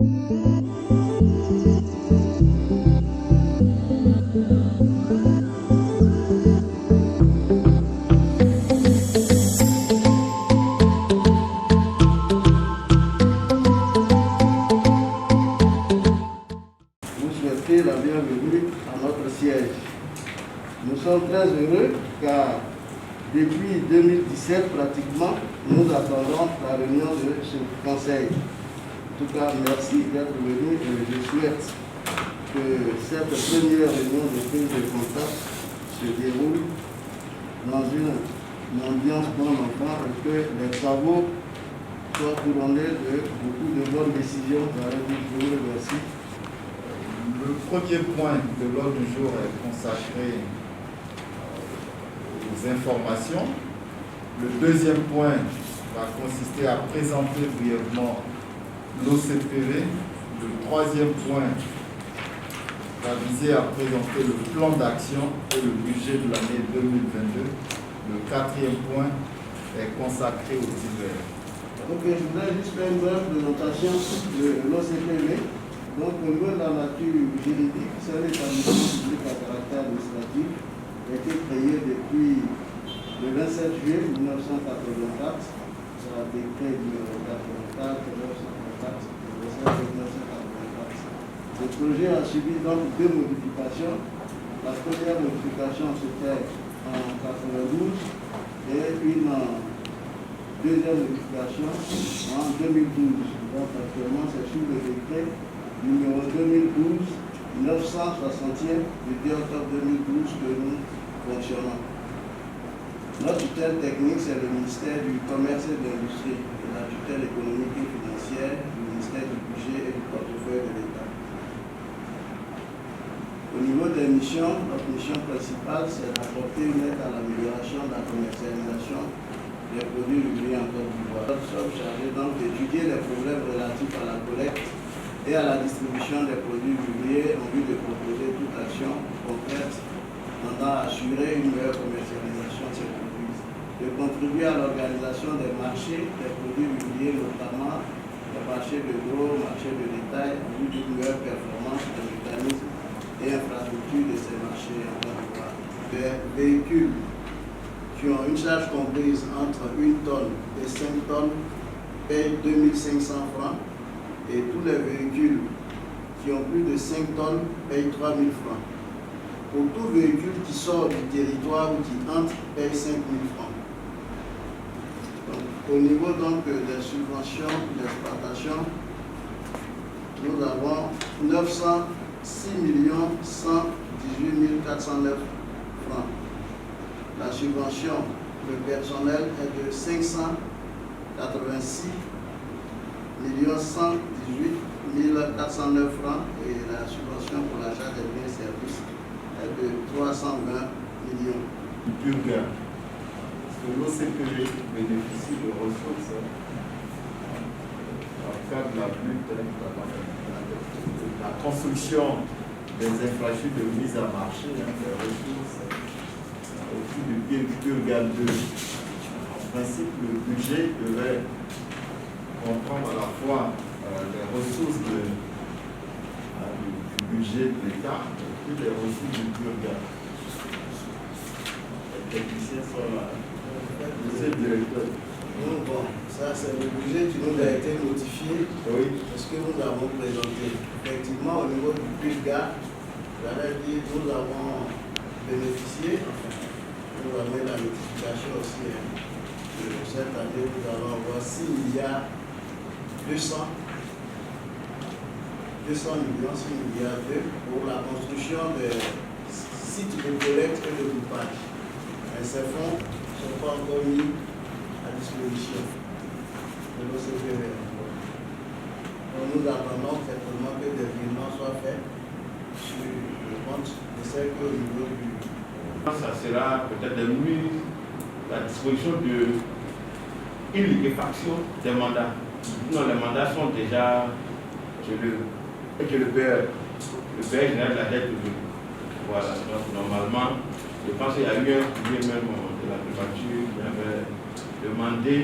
La bienvenue à notre siège. Nous sommes très heureux car depuis 2017 pratiquement, nous attendons la réunion de ce conseil. En tout cas, merci d'être venu et je souhaite que cette première réunion de prise de contact se déroule dans une ambiance bon enfant et que les travaux soient couronnés de beaucoup de bonnes décisions. Je vous remercie. Le premier point de l'ordre du jour est consacré aux informations. Le deuxième point va consister à présenter brièvement l'OCPV. Le troisième point va viser à présenter le plan d'action et le budget de l'année 2022. Le quatrième point est consacré aux divers. Ok, je voudrais juste faire une brève présentation de l'OCPV. Donc, au niveau de la nature juridique, c'est un établissement public à caractère administratif qui a été créé depuis le 27 juillet 1984. C'est un décret numéro 84, 1984, Le projet a subi donc deux modifications. La première modification c'était en 92 et une deuxième modification en 2012. Donc, actuellement, c'est sous le décret numéro 2012-960e du 10 octobre 2012 que nous fonctionnons. Notre tutelle technique, c'est le ministère du Commerce et de l'Industrie et la tutelle économique et financière du ministère du Budget et du portefeuille de l'État. Au niveau des missions, notre mission principale, c'est d'apporter une aide à l'amélioration de la commercialisation des produits rubriés en Côte d'Ivoire. Nous sommes chargés donc d'étudier les problèmes relatifs à la collecte et à la distribution des produits publiés en vue de proposer toute action concrète tendant à assurer une meilleure commercialisation de ces produits, de contribuer à l'organisation des marchés des produits publiés, notamment les marchés de gros, marchés de détail, en vue d'une meilleure performance des mécanismes et infrastructures de ces marchés en Côte d'Ivoire. Des véhicules qui ont une charge comprise entre 1 tonne et 5 tonnes payent 2500 francs. Et tous les véhicules qui ont plus de 5 tonnes payent 3 000 francs. Pour tout véhicule qui sort du territoire ou qui entre, paye 5 000 francs. Donc, au niveau donc des subventions d'exploitation, nous avons 906 118 409 francs. La subvention de personnel est de 586 118 409 francs et la subvention pour l'achat des biens et services est de 320 millions. Purga, parce que l'OCPV bénéficie de ressources dans le cadre de la lutte la construction des infrastructures de mise à marché, des ressources au coût du Purga 2. En principe, le budget devait comprendre à la fois les ressources du budget de l'État et puis les ressources du Purga. Les techniciens sont là. Monsieur le directeur. Bon, ça c'est le budget qui nous a été notifié, oui, parce que nous avons présenté. Effectivement, au niveau du Purga, j'allais dire, nous avons bénéficié, nous avons la notification aussi de cette année, nous allons avoir 6 milliards 200 millions, 6 milliards pour la construction des sites de collecte et de groupage. Mais ces fonds ne sont pas encore mis à disposition de l'OCPV. Donc nous attendons certainement que des virements soient faits sur le compte de celle qu'au niveau du... Ça sera peut-être de mise à disposition de une liquéfaction des mandats. Non, les mandats sont déjà chez le père général de la dette publique. Voilà, donc normalement, je pense qu'il y a eu un courrier même de la préfecture qui avait demandé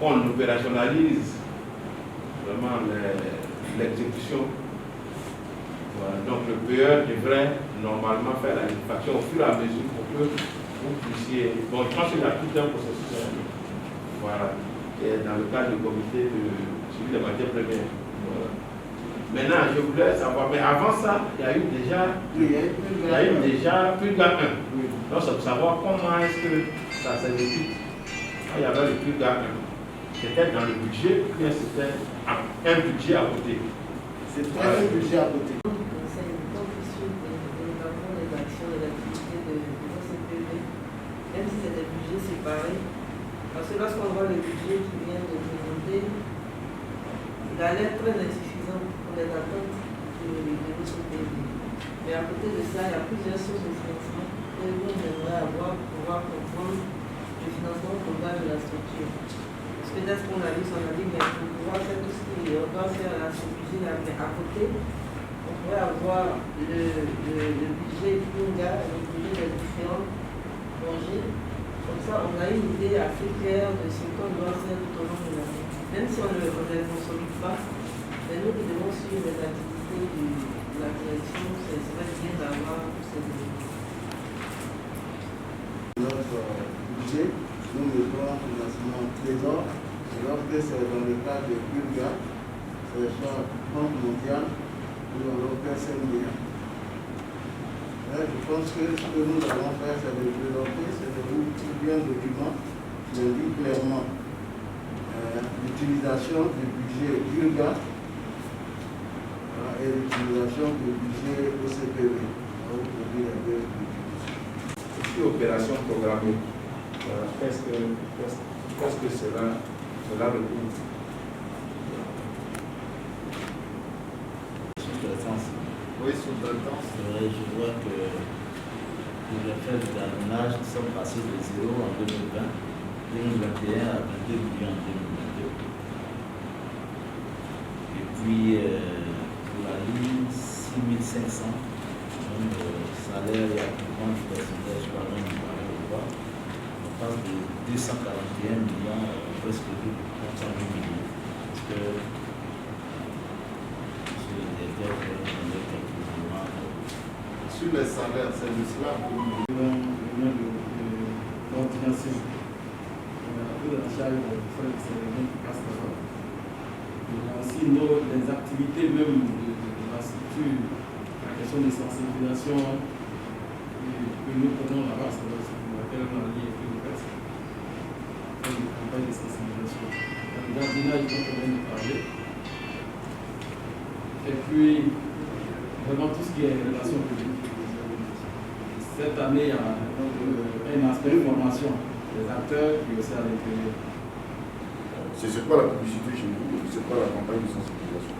qu'on opérationnalise vraiment l'exécution. Voilà. Donc le payeur devrait normalement faire la liquidation au fur et à mesure pour que vous puissiez. Bon, je pense qu'il y a tout un processus. Voilà. Et dans le cadre du comité de suivi des matières premières. Voilà. Maintenant, je voulais savoir, mais avant ça, il y a eu déjà Pulga 1. Oui. Donc, c'est pour savoir comment est-ce que ça s'exécute. Quand il y avait le Pulga 1, c'était dans le budget ou bien c'était un budget à côté? C'est pas un budget à côté. C'est une condition de développement des actions et l'activité de l'OCPV, même si c'est des budgets séparés. Parce que lorsqu'on voit le budget qui vient de présenter, il a l'air très insuffisant pour les attentes de l'OCPV. Mais à côté de ça, il y a plusieurs sources de financement que nous aimerait avoir pour pouvoir comprendre le financement global de la structure. Parce que dès qu'on a vu, on a dit, mais pour pouvoir faire tout ce qu'on doit faire à la structure, mais à côté, on pourrait avoir le budget Pulga, le budget des différents projets. Comme ça, on a une idée assez claire de ce qu'on doit faire tout au long de l'année. Même si on ne les consolide pas, mais nous qui devons suivre les activités de la direction, c'est vrai bien d'avoir tous ces éléments. Notre budget, nous mettons un financement trésor, lorsque c'est dans le cadre de Pulga, c'est soit Banque mondiale ou l'Europe SMDA. Je pense que ce que nous allons faire, c'est de développer, c'est de vous publier un document qui indique clairement l'utilisation du budget Pulga et l'utilisation du budget OCPV. Et puis opération programmée. Qu'est-ce que cela recouvre? Oui, sous-traitance. Je vois que pour les faits de gardiennage, nous sommes passés de 0 en 2020, 2021 à 22 millions en 2022. Et puis, pour la ligne 6500, donc salaire et acquittement du personnel sur la ligne du Paris, on passe de 241 millions, presque 2,8 millions. Parce que Sur les salaires, c'est de cela que nous coordination. On a un peu de la charge de faire des éléments qui passent là-bas. Il y a aussi les activités même de la structure, la question des sensibilisations que nous prenons là-bas, c'est pour laquelle on a lié avec les personnes. Une campagne de sensibilisation. Le gardiennage dont on vient de parler. Et puis, vraiment tout ce qui est relation publique. Cette année, il y a un aspect de formation des acteurs qui aussi à l'intérieur. C'est quoi la publicité chez vous? C'est quoi la campagne de sensibilisation?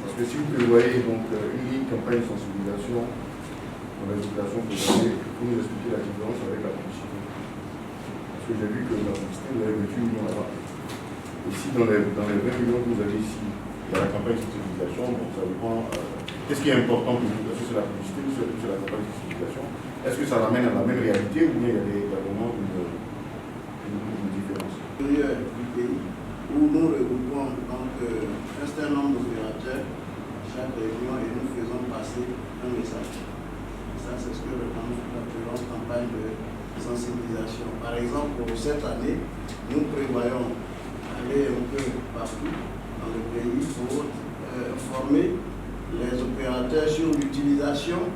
Parce que si vous prévoyez donc une campagne de sensibilisation pour l'éducation que vous avez, il faut nous expliquer la différence avec la publicité. Parce que j'ai vu que la publicité, vous avez 28 millions là-bas. Ici, dans les 20 millions que vous avez ici, il y a la campagne de sensibilisation, donc ça dépend. Qu'est-ce qui est important pour vous? Est-ce que c'est la publicité ou c'est la campagne de sensibilisation? Est-ce que ça l'amène à la même réalité ou bien il y a vraiment une différence? Du pays où nous regroupons donc un certain nombre d'opérateurs à chaque réunion et nous faisons passer un message. Ça, c'est ce que nous appelons campagne de sensibilisation. Par exemple, pour cette année, nous prévoyons aller un peu partout dans le pays pour former les opérateurs sur l'utilisation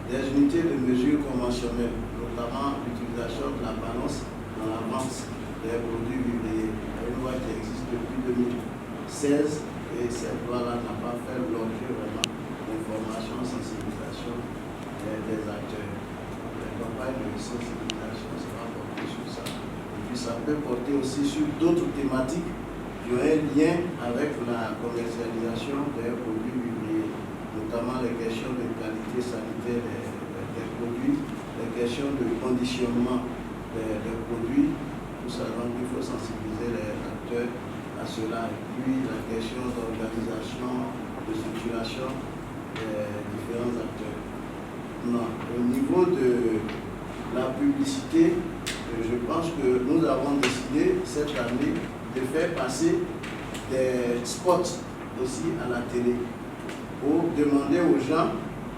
des unités de mesure conventionnelles, notamment l'utilisation de la balance dans la vente des produits vivriers. Une loi qui existe depuis 2016 et cette loi-là n'a pas fait l'objet vraiment d'information, sensibilisation des acteurs. La campagne de sensibilisation sera portée sur ça. Et puis ça peut porter aussi sur d'autres thématiques qui ont un lien avec la commercialisation des produits vivriers, notamment les questions de qualité sanitaire des produits, les questions de conditionnement des produits. Tout ça, donc il faut sensibiliser les acteurs à cela. Et puis la question d'organisation, de structuration des différents acteurs. Non. Au niveau de la publicité, je pense que nous avons décidé cette année de faire passer des spots aussi à la télé pour demander aux gens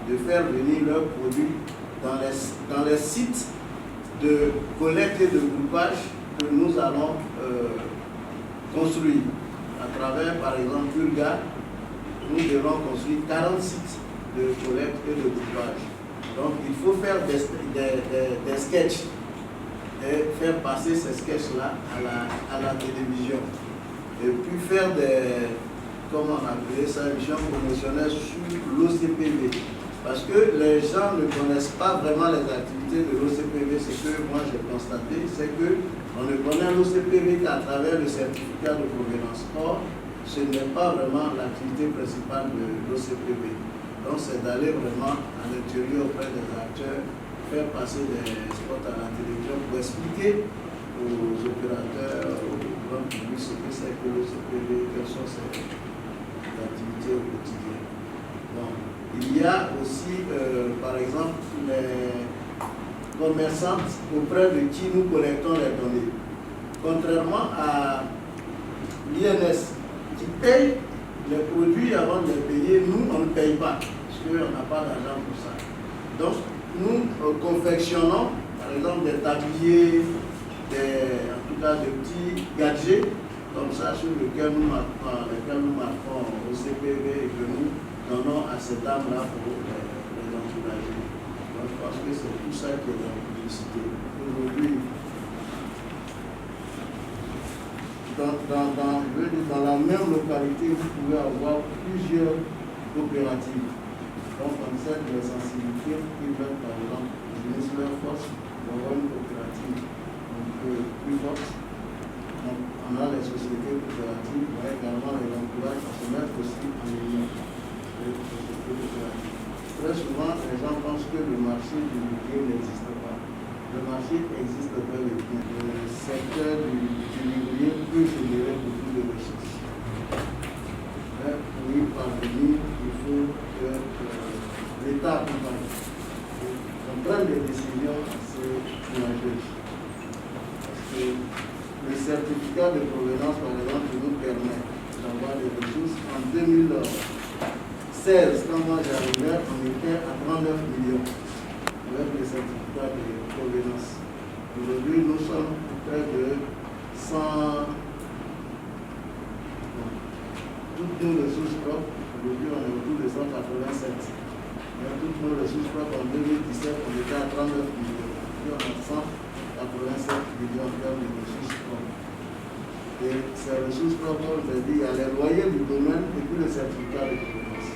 de faire venir leurs produits dans les sites de collecte et de groupage que nous allons construire. À travers, par exemple, Pulgar, nous devons construire 40 sites de collecte et de groupage. Donc, il faut faire des sketchs et faire passer ces sketchs-là à la télévision. Et puis faire des, comment on appelle ça, émissions promotionnelles sur l'OCPV. Parce que les gens ne connaissent pas vraiment les activités de l'OCPV. Ce que moi j'ai constaté, c'est qu'on ne connaît l'OCPV qu'à travers le certificat de provenance. Or, ce n'est pas vraiment l'activité principale de l'OCPV. Donc, c'est d'aller vraiment à l'intérieur auprès des acteurs, faire passer des spots à la télévision pour expliquer aux opérateurs, au grand public ce que c'est que l'OCPV, quelles sont ses activités au quotidien. Bon. Il y a aussi, par exemple, les commerçantes auprès de qui nous collectons les données. Contrairement à l'INS, qui paye les produits avant de les payer, nous, on ne paye pas, parce qu'on n'a pas d'argent pour ça. Donc, nous confectionnons, par exemple, des tabliers, en tout cas des petits gadgets, comme ça, sur lesquels nous marquons au CPV et que nous donnons à ces dames-là pour les encourager. Donc, je pense que c'est tout ça qui est dans la publicité. Aujourd'hui, dans la même localité, vous pouvez avoir plusieurs coopératives. Donc, on essaie de les sensibiliser qui veulent, par exemple, unir leur force pour avoir une coopérative un peu plus forte. Donc, on a les sociétés coopératives, on a également les encourages à se mettre aussi en union. Très souvent, les gens pensent que le marché du livre n'existe pas. Le marché existe bel et bien. Le secteur du livre peut générer beaucoup de ressources. Mais pour y parvenir, il faut que l'État accompagne. On prend des décisions assez courageuses. Parce que le certificat de provenance, par exemple, nous permet d'avoir des ressources. En 2016, quand moi j'arrivais, on était à 39 millions avec le certificat de provenance. Aujourd'hui, nous sommes près de 100. Toutes nos ressources propres, aujourd'hui, on est autour de 187. Mais toutes nos ressources propres, en 2017, on était à 39 millions. Aujourd'hui, on a 187 millions de ressources propres. Et ces ressources propres, on a dit, il y a les loyers du domaine et puis le certificat de provenance.